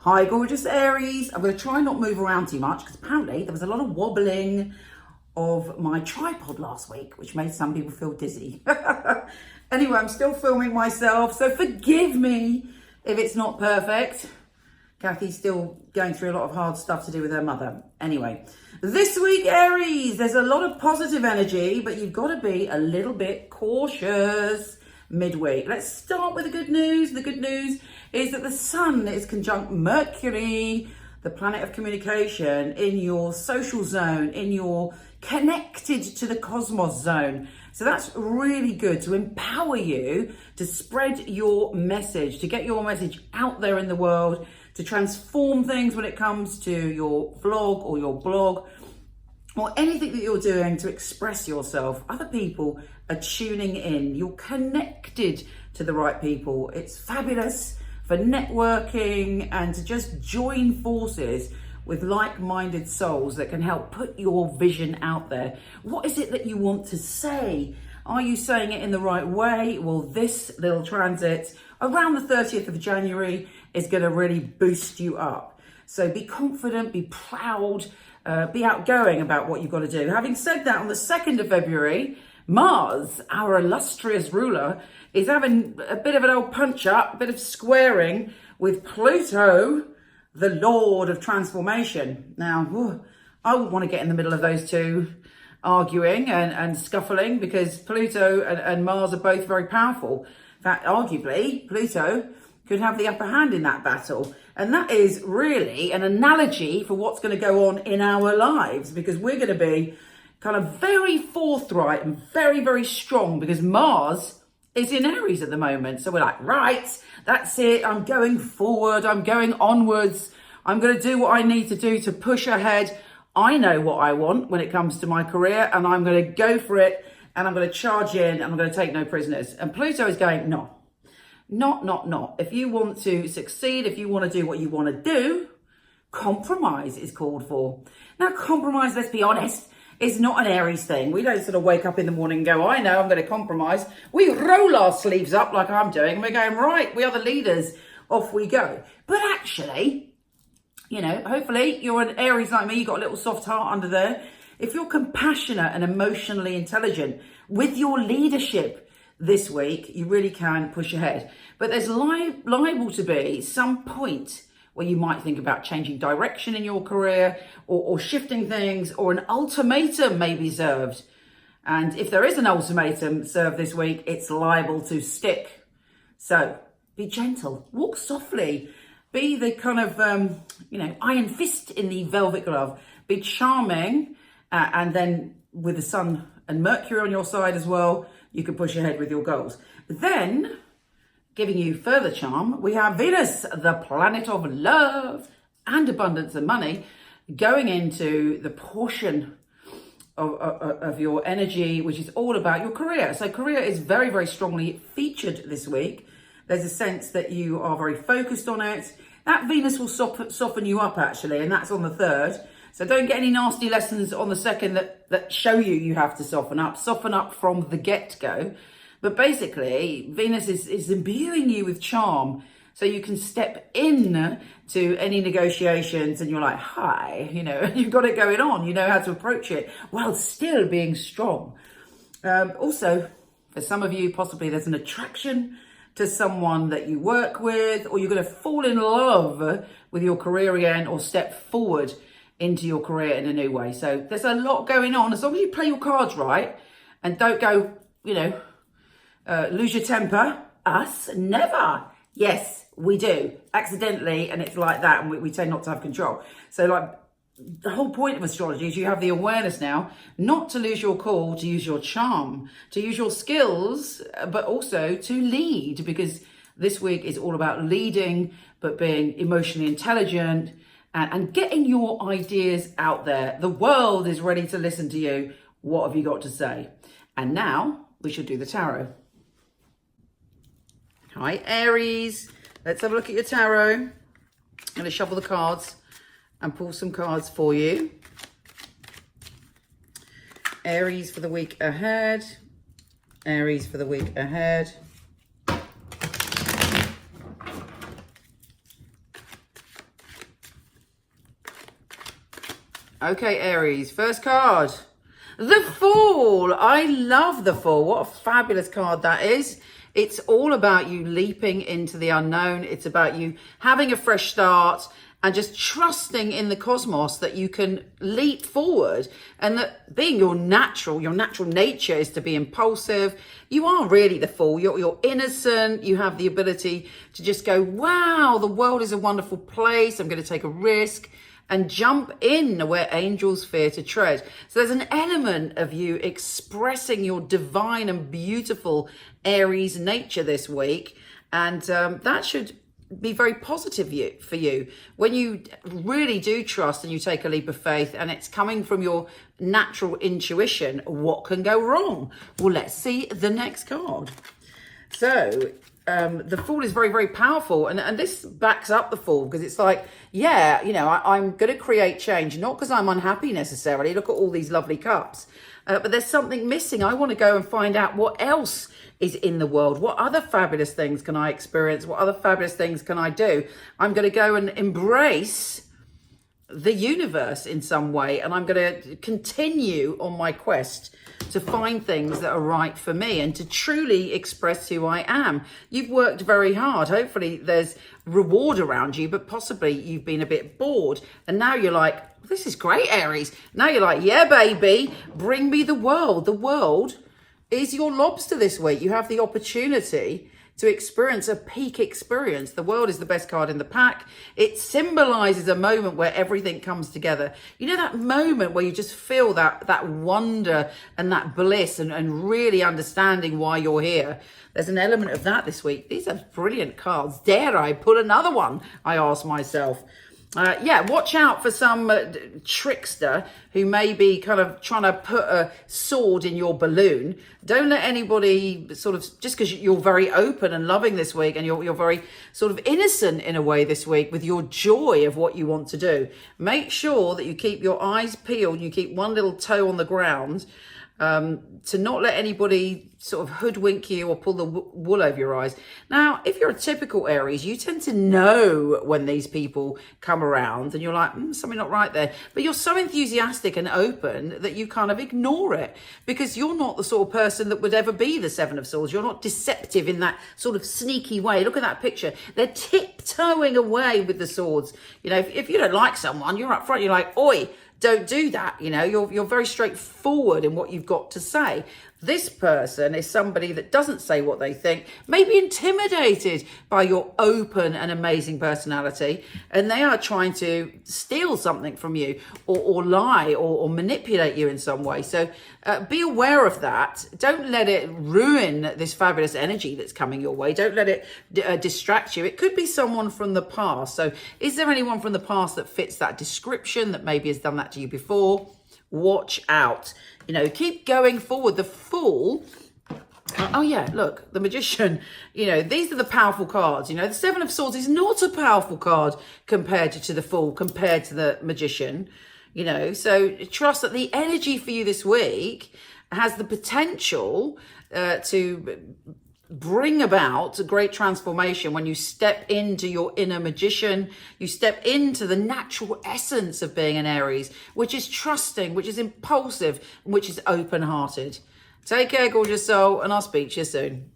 Hi, gorgeous Aries. I'm going to try and not move around too much because apparently there was a lot of wobbling of my tripod last week, which made some people feel dizzy. Anyway, I'm still filming myself, so forgive me if it's not perfect. Kathy's still going through a lot of hard stuff to do with her mother. Anyway, this week, Aries, there's a lot of positive energy, but you've got to be a little bit cautious midweek. Let's start with the good news. The good news is that the sun is conjunct Mercury, the planet of communication, in your social zone, in your connected to the cosmos zone. So that's really good to empower you to spread your message, to get your message out there in the world, to transform things when it comes to your vlog or your blog or anything that you're doing to express yourself. Other people are tuning in. You're connected to the right people. It's fabulous for networking and to just join forces with like-minded souls that can help put your vision out there. What is it that you want to say? Are you saying it in the right way? Well, this little transit around the 30th of January is going to really boost you up. So be confident, be proud, be outgoing about what you've got to do. Having said that, on the 2nd of February, Mars, our illustrious ruler, is having a bit of an old punch-up, a bit of squaring with Pluto, the Lord of Transformation. Now, I wouldn't want to get in the middle of those two arguing and scuffling because Pluto and Mars are both very powerful. In fact, arguably, Pluto could have the upper hand in that battle. And that is really an analogy for what's going to go on in our lives, because we're going to be kind of very forthright and very, very strong because Mars is in Aries at the moment. So we're like, right, that's it. I'm going forward. I'm going onwards. I'm going to do what I need to do to push ahead. I know what I want when it comes to my career, and I'm going to go for it, and I'm going to charge in, and I'm going to take no prisoners. And Pluto is going, no, not. If you want to succeed, if you want to do what you want to do, compromise is called for. Now, compromise, let's be honest, is not an Aries thing. We don't sort of wake up in the morning and go, I know, I'm going to compromise. We roll our sleeves up like I'm doing, and we're going, right, we are the leaders, off we go. But actually, you know, hopefully you're an Aries like me, you've got a little soft heart under there. If you're compassionate and emotionally intelligent with your leadership this week, you really can push ahead. But there's liable to be some point where you might think about changing direction in your career or shifting things, or an ultimatum may be served. And if there is an ultimatum served this week, it's liable to stick. So be gentle, walk softly, be the kind of, iron fist in the velvet glove, be charming, and then with the sun and Mercury on your side as well, you can push ahead with your goals. But then, giving you further charm, we have Venus, the planet of love and abundance and money, going into the portion of your energy, which is all about your career. So career is very, very strongly featured this week. There's a sense that you are very focused on it. That Venus will soften you up, actually, and that's on the 3rd. So don't get any nasty lessons on the 2nd that show you have to soften up. Soften up from the get-go. But basically, Venus is imbuing you with charm, so you can step in to any negotiations and you're like, hi, you've got it going on. You know how to approach it while still being strong. Also, for some of you, possibly there's an attraction to someone that you work with, or you're going to fall in love with your career again, or step forward into your career in a new way. So there's a lot going on. As long as you play your cards right and don't go, lose your temper. Us, never. Yes, we do. Accidentally, and it's like that, and we tend not to have control. So the whole point of astrology is you have the awareness now not to lose your cool, to use your charm, to use your skills, but also to lead, because this week is all about leading, but being emotionally intelligent and getting your ideas out there. The world is ready to listen to you. What have you got to say? And now we should do the tarot. Hi, Aries. Let's have a look at your tarot. I'm going to shuffle the cards and pull some cards for you. Aries for the week ahead. Aries for the week ahead. Okay, Aries, first card. The Fool. I love the Fool. What a fabulous card that is. It's all about you leaping into the unknown. It's about you having a fresh start and just trusting in the cosmos that you can leap forward, and that being your natural nature is to be impulsive. You are really the Fool. You're innocent. You have the ability to just go, wow, the world is a wonderful place. I'm going to take a risk and jump in where angels fear to tread. So there's an element of you expressing your divine and beautiful Aries nature this week. And that should be very positive for you when you really do trust and you take a leap of faith and it's coming from your natural intuition. What can go wrong? Well, let's see the next card. So the Fool is very, very powerful, and this backs up the Fool, because it's like, yeah, you know, I'm going to create change, not because I'm unhappy necessarily. Look at all these lovely cups, but there's something missing. I want to go and find out what else is in the world. What other fabulous things can I experience? What other fabulous things can I do? I'm going to go and embrace the universe in some way, and I'm going to continue on my quest to find things that are right for me and to truly express who I am. You've worked very hard. Hopefully there's reward around you, but possibly you've been a bit bored, and now you're like, this is great, Aries. Now you're like, yeah, baby, bring me the world. The world is your lobster this week. You have the opportunity to experience a peak experience. The world is the best card in the pack. It symbolizes a moment where everything comes together. You know, that moment where you just feel that wonder and that bliss and really understanding why you're here. There's an element of that this week. These are brilliant cards. Dare I pull another one? I ask myself. Yeah, watch out for some trickster who may be kind of trying to put a sword in your balloon. Don't let anybody sort of, just because you're very open and loving this week, and you're very sort of innocent in a way this week with your joy of what you want to do. Make sure that you keep your eyes peeled, you keep one little toe on the ground, to not let anybody sort of hoodwink you or pull the wool over your eyes. Now, if you're a typical Aries, you tend to know when these people come around and you're like, something not right there. But you're so enthusiastic and open that you kind of ignore it, because you're not the sort of person that would ever be the Seven of Swords. You're not deceptive in that sort of sneaky way. Look at that picture. They're tiptoeing away with the swords. You know, if you don't like someone, you're up front. You're like, oi, don't do that. You know, you're very straightforward in what you've got to say. This person is somebody that doesn't say what they think, maybe intimidated by your open and amazing personality, and they are trying to steal something from you or lie or manipulate you in some way. So be aware of that. Don't let it ruin this fabulous energy that's coming your way. Don't let it distract you. It could be someone from the past. So is there anyone from the past that fits that description, that maybe has done that to you before? Watch out. You know, keep going forward. The Fool. Oh yeah, look, the Magician. You know, these are the powerful cards. You know, the Seven of Swords is not a powerful card compared to the Fool, compared to the Magician. You know, so trust that the energy for you this week has the potential to bring about a great transformation when you step into your inner magician. You step into the natural essence of being an Aries, which is trusting, which is impulsive, and which is open-hearted. Take care, gorgeous soul, and I'll speak to you soon.